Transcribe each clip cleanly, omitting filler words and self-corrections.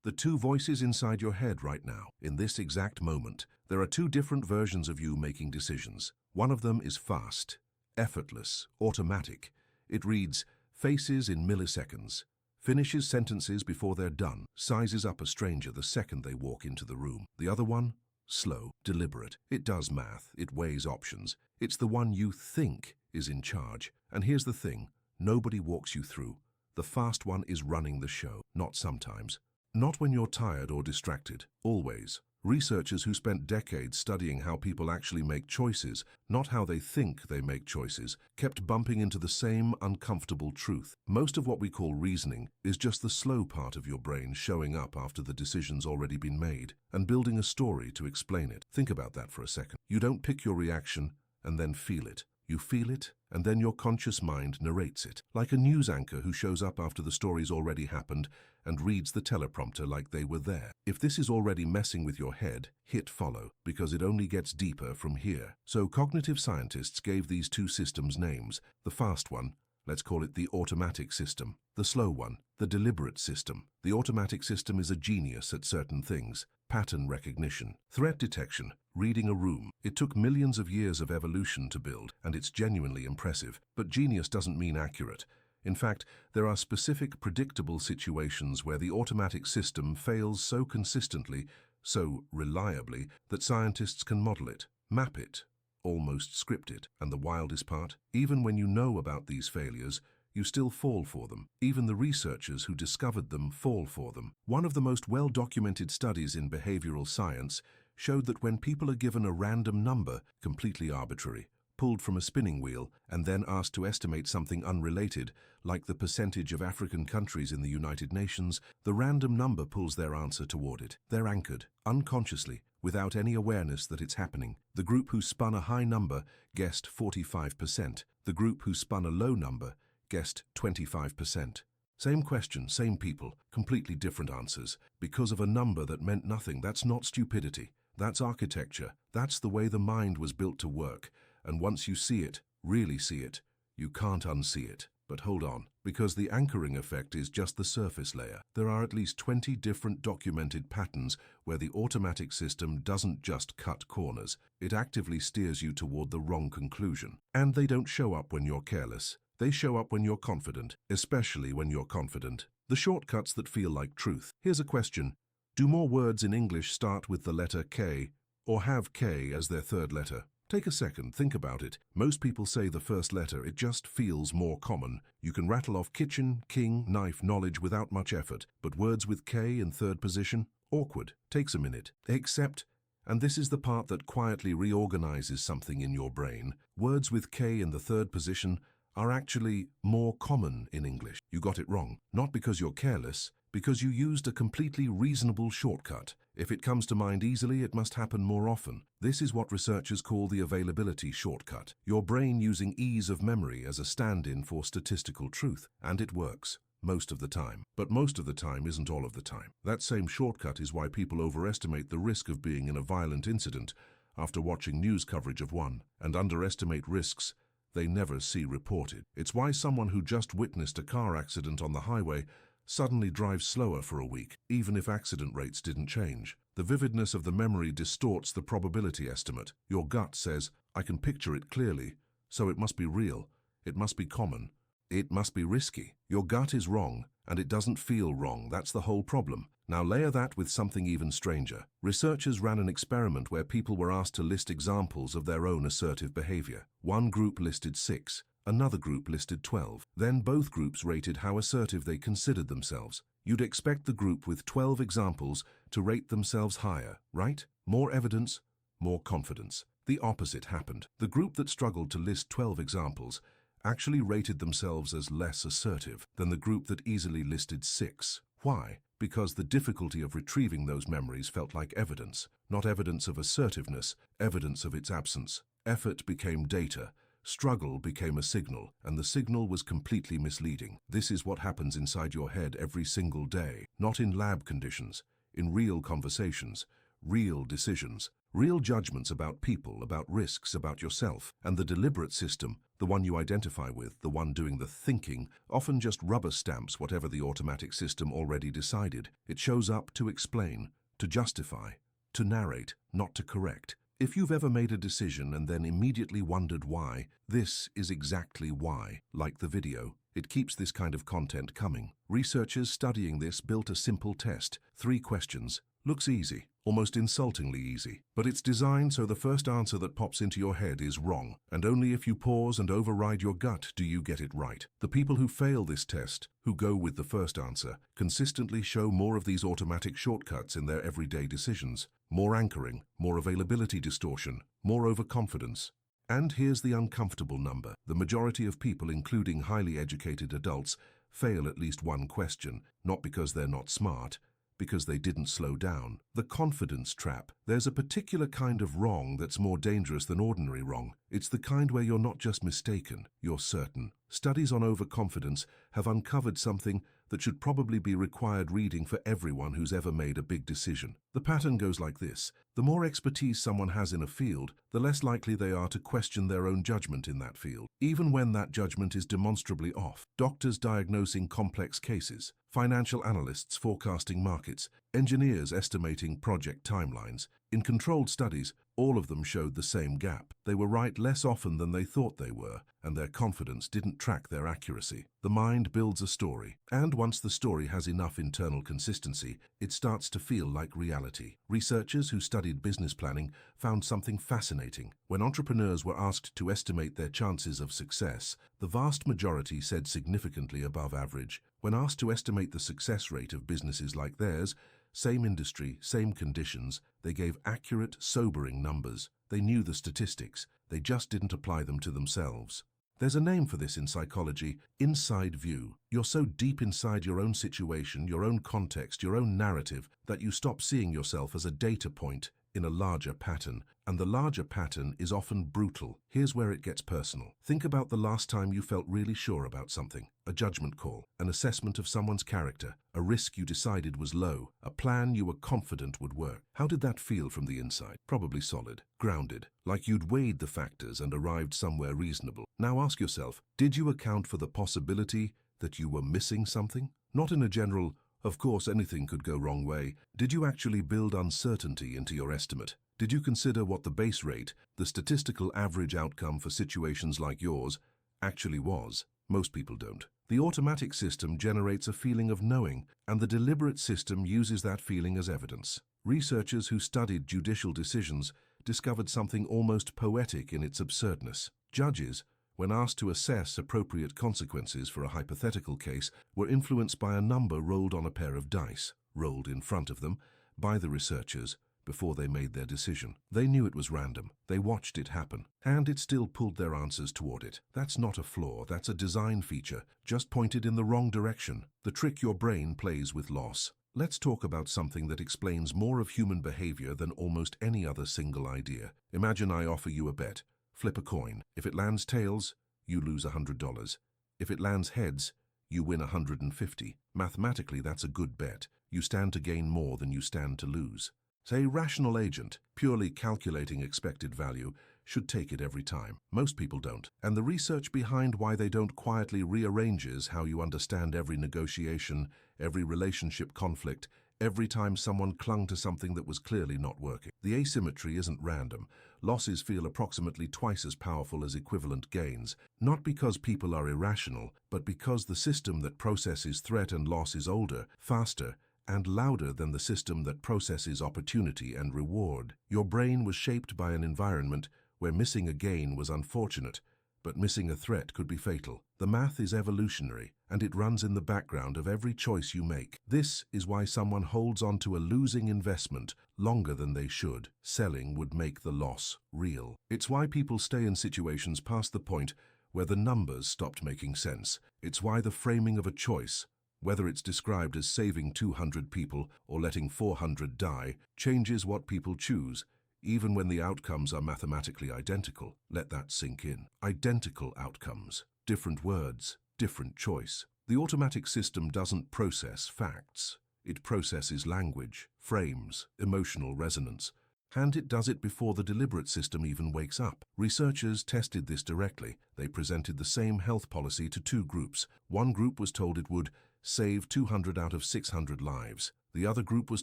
The two voices inside your head right now, in this exact moment. There are two different versions of you making decisions. One of them is fast, effortless, automatic. It reads faces in milliseconds, finishes sentences before they're done, sizes up a stranger the second they walk into the room. The other one? Slow, deliberate. It does math, it weighs options. It's the one you think is in charge. And here's the thing, nobody walks you through. The fast one is running the show, not sometimes. Not when you're tired or distracted, always. Researchers who spent decades studying how people actually make choices, not how they think they make choices, kept bumping into the same uncomfortable truth. Most of what we call reasoning is just the slow part of your brain showing up after the decision's already been made, and building a story to explain it. Think about that for a second. You don't pick your reaction and then feel it. You feel it, and then your conscious mind narrates it, like a news anchor who shows up after the story's already happened and reads the teleprompter like they were there. If this is already messing with your head, hit follow, because it only gets deeper from here. So cognitive scientists gave these two systems names. The fast one, let's call it the automatic system. The slow one, the deliberate system. The automatic system is a genius at certain things. Pattern recognition, threat detection, reading a room. It took millions of years of evolution to build, and it's genuinely impressive. But genius doesn't mean accurate. In fact, there are specific predictable situations where the automatic system fails so consistently, so reliably, that scientists can model it, map it, almost script it. And the wildest part? Even when you know about these failures, you still fall for them. Even the researchers who discovered them fall for them. One of the most well-documented studies in behavioral science showed that when people are given a random number, completely arbitrary, pulled from a spinning wheel, and then asked to estimate something unrelated, like the percentage of African countries in the United Nations, the random number pulls their answer toward it. They're anchored, unconsciously, without any awareness that it's happening. The group who spun a high number guessed 45%. The group who spun a low number guessed 25%. Same question, same people, completely different answers. Because of a number that meant nothing. That's not stupidity. That's architecture. That's the way the mind was built to work. And once you see it, really see it, you can't unsee it. But hold on, because the anchoring effect is just the surface layer. There are at least 20 different documented patterns where the automatic system doesn't just cut corners. It actively steers you toward the wrong conclusion. And they don't show up when you're careless. They show up when you're confident, especially when you're confident. The shortcuts that feel like truth. Here's a question. Do more words in English start with the letter K, or have K as their third letter? Take a second, think about it. Most people say the first letter, it just feels more common. You can rattle off kitchen, king, knife, knowledge without much effort. But words with K in third position? Awkward. Takes a minute. Except, and this is the part that quietly reorganizes something in your brain, words with K in the third position are actually more common in English. You got it wrong. Not because you're careless, because you used a completely reasonable shortcut. If it comes to mind easily, it must happen more often. This is what researchers call the availability shortcut. Your brain using ease of memory as a stand-in for statistical truth. And it works. Most of the time. But most of the time isn't all of the time. That same shortcut is why people overestimate the risk of being in a violent incident after watching news coverage of one, and underestimate risks they never see reported. It's why someone who just witnessed a car accident on the highway suddenly drives slower for a week, even if accident rates didn't change. The vividness of the memory distorts the probability estimate. Your gut says, I can picture it clearly, so it must be real, it must be common, it must be risky. Your gut is wrong, and it doesn't feel wrong. That's the whole problem. Now layer that with something even stranger. Researchers ran an experiment where people were asked to list examples of their own assertive behavior. One group listed 6, another group listed 12. Then both groups rated how assertive they considered themselves. You'd expect the group with 12 examples to rate themselves higher, right? More evidence, more confidence. The opposite happened. The group that struggled to list 12 examples actually rated themselves as less assertive than the group that easily listed 6. Why? Because the difficulty of retrieving those memories felt like evidence, not evidence of assertiveness, evidence of its absence. Effort became data, struggle became a signal, and the signal was completely misleading. This is what happens inside your head every single day, not in lab conditions, in real conversations, real decisions, Real judgments about people, about risks, about yourself, and the deliberate system, the one you identify with, the one doing the thinking, often just rubber stamps whatever the automatic system already decided. It shows up to explain, to justify, to narrate, not to correct. If you've ever made a decision and then immediately wondered why, this is exactly why. Like the video, it keeps this kind of content coming. Researchers studying this built a simple test. 3 questions. Looks easy, almost insultingly easy, but it's designed so the first answer that pops into your head is wrong, and only if you pause and override your gut do you get it right. The people who fail this test, who go with the first answer, consistently show more of these automatic shortcuts in their everyday decisions. More anchoring, more availability distortion, more overconfidence. And here's the uncomfortable number. The majority of people, including highly educated adults, fail at least one question, not because they're not smart, because they didn't slow down. The confidence trap. There's a particular kind of wrong that's more dangerous than ordinary wrong. It's the kind where you're not just mistaken, you're certain. Studies on overconfidence have uncovered something that should probably be required reading for everyone who's ever made a big decision. The pattern goes like this. The more expertise someone has in a field, the less likely they are to question their own judgment in that field, even when that judgment is demonstrably off. Doctors diagnosing complex cases, financial analysts forecasting markets, engineers estimating project timelines. In controlled studies, all of them showed the same gap. They were right less often than they thought they were, and their confidence didn't track their accuracy. The mind builds a story, and once the story has enough internal consistency, it starts to feel like reality. Researchers who studied business planning found something fascinating. When entrepreneurs were asked to estimate their chances of success, the vast majority said significantly above average. When asked to estimate the success rate of businesses like theirs, same industry, same conditions, they gave accurate, sobering numbers. They knew the statistics, they just didn't apply them to themselves. There's a name for this in psychology: inside view. You're so deep inside your own situation, your own context, your own narrative, that you stop seeing yourself as a data point in a larger pattern, and the larger pattern is often brutal. Here's where it gets personal. Think about the last time you felt really sure about something. A judgment call, an assessment of someone's character, a risk you decided was low, a plan you were confident would work. How did that feel from the inside? Probably solid, grounded, like you'd weighed the factors and arrived somewhere reasonable. Now ask yourself, did you account for the possibility that you were missing something? Not in a general, of course anything could go wrong way. Did you actually build uncertainty into your estimate? Did you consider what the base rate, the statistical average outcome for situations like yours, actually was? Most people don't. The automatic system generates a feeling of knowing, and the deliberate system uses that feeling as evidence. Researchers who studied judicial decisions discovered something almost poetic in its absurdness. Judges, when asked to assess appropriate consequences for a hypothetical case, were influenced by a number rolled on a pair of dice, rolled in front of them by the researchers before they made their decision. They knew it was random. They watched it happen, and it still pulled their answers toward it. That's not a flaw, that's a design feature, just pointed in the wrong direction. The trick your brain plays with loss. Let's talk about something that explains more of human behavior than almost any other single idea. Imagine I offer you a bet. Flip a coin. If it lands tails, you lose $100. If it lands heads, you win $150. Mathematically, that's a good bet. You stand to gain more than you stand to lose. Say, rational agent, purely calculating expected value, should take it every time. Most people don't. And the research behind why they don't quietly rearranges how you understand every negotiation, every relationship conflict, every time someone clung to something that was clearly not working. The asymmetry isn't random. Losses feel approximately twice as powerful as equivalent gains, not because people are irrational, but because the system that processes threat and loss is older, faster, and louder than the system that processes opportunity and reward. Your brain was shaped by an environment where missing a gain was unfortunate, but missing a threat could be fatal. The math is evolutionary, and it runs in the background of every choice you make. This is why someone holds on to a losing investment longer than they should. Selling would make the loss real. It's why people stay in situations past the point where the numbers stopped making sense. It's why the framing of a choice, whether it's described as saving 200 people or letting 400 die, changes what people choose, even when the outcomes are mathematically identical. Let that sink in. Identical outcomes. Different words, different choice. The automatic system doesn't process facts. It processes language, frames, emotional resonance. and it does it before the deliberate system even wakes up. Researchers tested this directly. They presented the same health policy to two groups. One group was told it would save 200 out of 600 lives. The other group was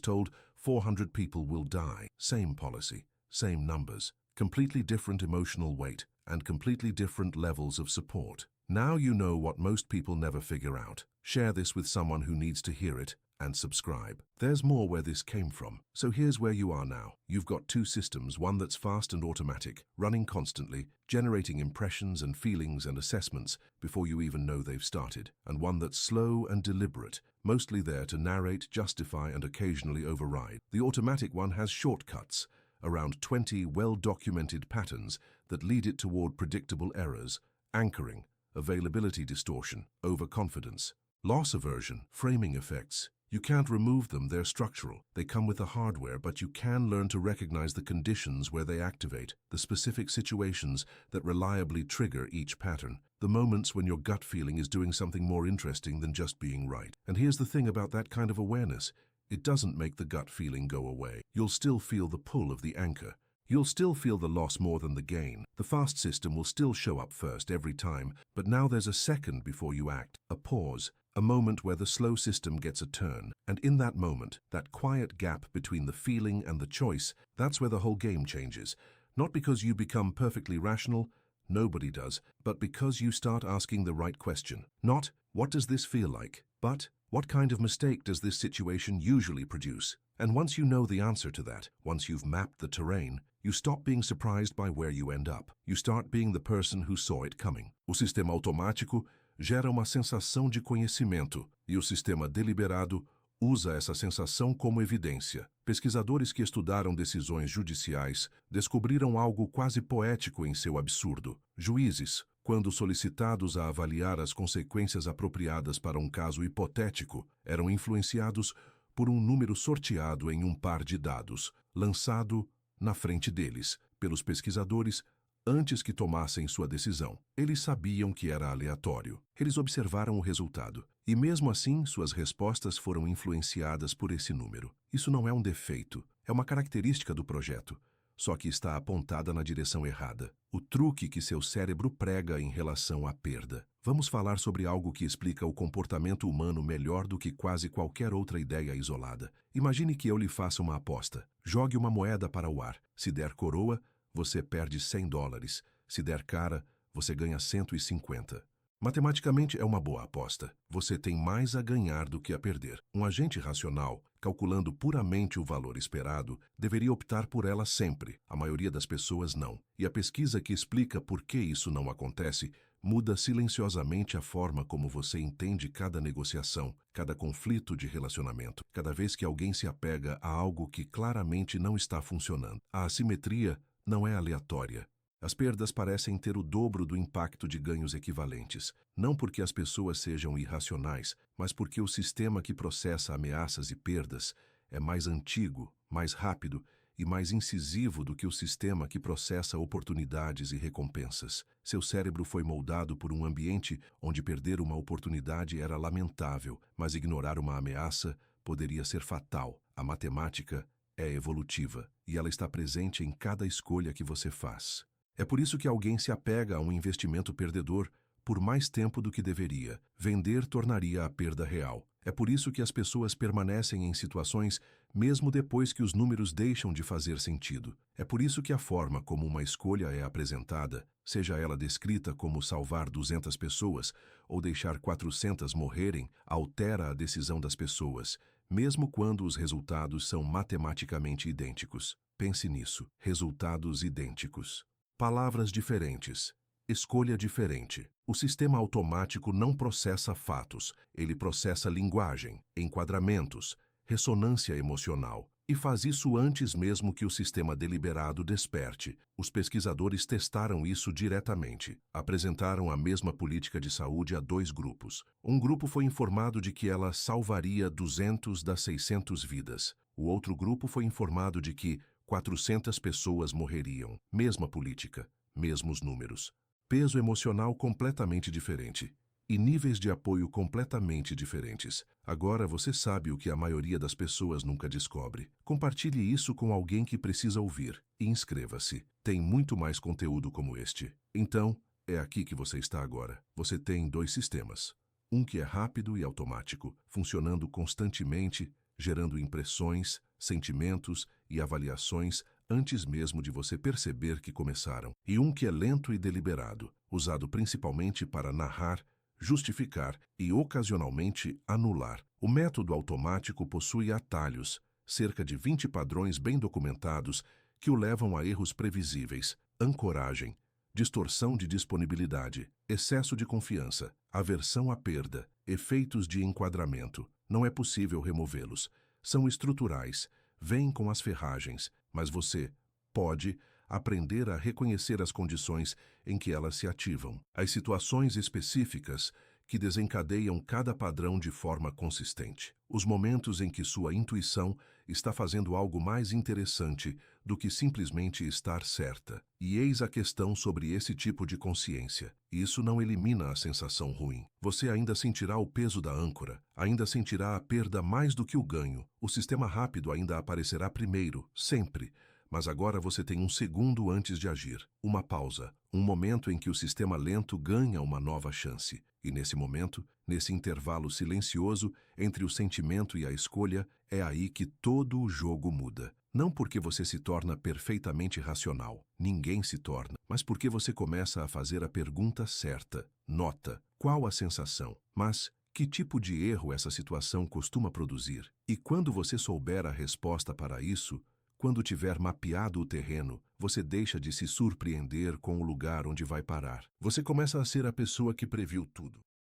told 400 people will die. Same policy, same numbers, completely different emotional weight, and completely different levels of support. Now you know what most people never figure out. Share this with someone who needs to hear it, and subscribe. There's more where this came from. So here's where you are now. You've got two systems, one that's fast and automatic, running constantly, generating impressions and feelings and assessments before you even know they've started, and one that's slow and deliberate, mostly there to narrate, justify, and occasionally override. The automatic one has shortcuts, around 20 well-documented patterns that lead it toward predictable errors, anchoring, availability distortion, overconfidence, loss aversion, framing effects. You can't remove them, they're structural. They come with the hardware, but you can learn to recognize the conditions where they activate, the specific situations that reliably trigger each pattern, the moments when your gut feeling is doing something more interesting than just being right. And here's the thing about that kind of awareness. It doesn't make the gut feeling go away. You'll still feel the pull of the anchor. You'll still feel the loss more than the gain. The fast system will still show up first every time, but now there's a second before you act, a pause, a moment where the slow system gets a turn. And in that moment, that quiet gap between the feeling and the choice, that's where the whole game changes. Not because you become perfectly rational, nobody does, but because you start asking the right question. Not, what does this feel like? But, what kind of mistake does this situation usually produce? And once you know the answer to that, once you've mapped the terrain, you stop being surprised by where you end up. You start being the person who saw it coming. O sistema automático gera uma sensação de conhecimento, e o sistema deliberado usa essa sensação como evidência. Pesquisadores que estudaram decisões judiciais descobriram algo quase poético em seu absurdo. Juízes, quando solicitados a avaliar as consequências apropriadas para um caso hipotético, eram influenciados por um número sorteado em um par de dados, lançado na frente deles, pelos pesquisadores, antes que tomassem sua decisão. Eles sabiam que era aleatório. Eles observaram o resultado. E mesmo assim, suas respostas foram influenciadas por esse número. Isso não é um defeito, é uma característica do projeto, só que está apontada na direção errada. O truque que seu cérebro prega em relação à perda. Vamos falar sobre algo que explica o comportamento humano melhor do que quase qualquer outra ideia isolada. Imagine que eu lhe faça uma aposta. Jogue uma moeda para o ar. Se der coroa, você perde $100. Se der cara, você ganha 150. Matematicamente é uma boa aposta. Você tem mais a ganhar do que a perder. Um agente racional, calculando puramente o valor esperado, deveria optar por ela sempre. A maioria das pessoas não. E a pesquisa que explica por que isso não acontece muda silenciosamente a forma como você entende cada negociação, cada conflito de relacionamento, cada vez que alguém se apega a algo que claramente não está funcionando. A assimetria não é aleatória. As perdas parecem ter o dobro do impacto de ganhos equivalentes, não porque as pessoas sejam irracionais, mas porque o sistema que processa ameaças e perdas é mais antigo, mais rápido e mais incisivo do que o sistema que processa oportunidades e recompensas. Seu cérebro foi moldado por um ambiente onde perder uma oportunidade era lamentável, mas ignorar uma ameaça poderia ser fatal. A matemática é evolutiva e ela está presente em cada escolha que você faz. É por isso que alguém se apega a um investimento perdedor por mais tempo do que deveria. Vender tornaria a perda real. É por isso que as pessoas permanecem em situações mesmo depois que os números deixam de fazer sentido. É por isso que a forma como uma escolha é apresentada, seja ela descrita como salvar 200 pessoas ou deixar 400 morrerem, altera a decisão das pessoas, mesmo quando os resultados são matematicamente idênticos. Pense nisso. Resultados idênticos. Palavras diferentes. Escolha diferente. O sistema automático não processa fatos, ele processa linguagem, enquadramentos, ressonância emocional. E faz isso antes mesmo que o sistema deliberado desperte. Os pesquisadores testaram isso diretamente. Apresentaram a mesma política de saúde a dois grupos. Um grupo foi informado de que ela salvaria 200 das 600 vidas. O outro grupo foi informado de que 400 pessoas morreriam. Mesma política, mesmos números. Peso emocional completamente diferente. e níveis de apoio completamente diferentes. Agora você sabe o que a maioria das pessoas nunca descobre. Compartilhe isso com alguém que precisa ouvir e inscreva-se. Tem muito mais conteúdo como este. Então, é aqui que você está agora. Você tem 2 sistemas. Um que é rápido e automático, funcionando constantemente, gerando impressões, sentimentos e avaliações antes mesmo de você perceber que começaram. E um que é lento e deliberado, usado principalmente para narrar, justificar e, ocasionalmente, anular. O método automático possui atalhos, cerca de 20 padrões bem documentados que o levam a erros previsíveis, ancoragem, distorção de disponibilidade, excesso de confiança, aversão à perda, efeitos de enquadramento. Não é possível removê-los. São estruturais, vêm com as ferragens, mas você pode aprender a reconhecer as condições em que elas se ativam, as situações específicas que desencadeiam cada padrão de forma consistente, os momentos em que sua intuição está fazendo algo mais interessante do que simplesmente estar certa. E eis a questão sobre esse tipo de consciência. Isso não elimina a sensação ruim. Você ainda sentirá o peso da âncora, ainda sentirá a perda mais do que o ganho. O sistema rápido ainda aparecerá primeiro, sempre. Mas agora você tem um segundo antes de agir, uma pausa, um momento em que o sistema lento ganha uma nova chance. E nesse momento, nesse intervalo silencioso entre o sentimento e a escolha, é aí que todo o jogo muda. Não porque você se torna perfeitamente racional, ninguém se torna, mas porque você começa a fazer a pergunta certa. Nota, qual a sensação? Mas que tipo de erro essa situação costuma produzir? E quando você souber a resposta para isso, quando tiver mapeado o terreno, você deixa de se surpreender com o lugar onde vai parar. Você começa a ser a pessoa que previu tudo.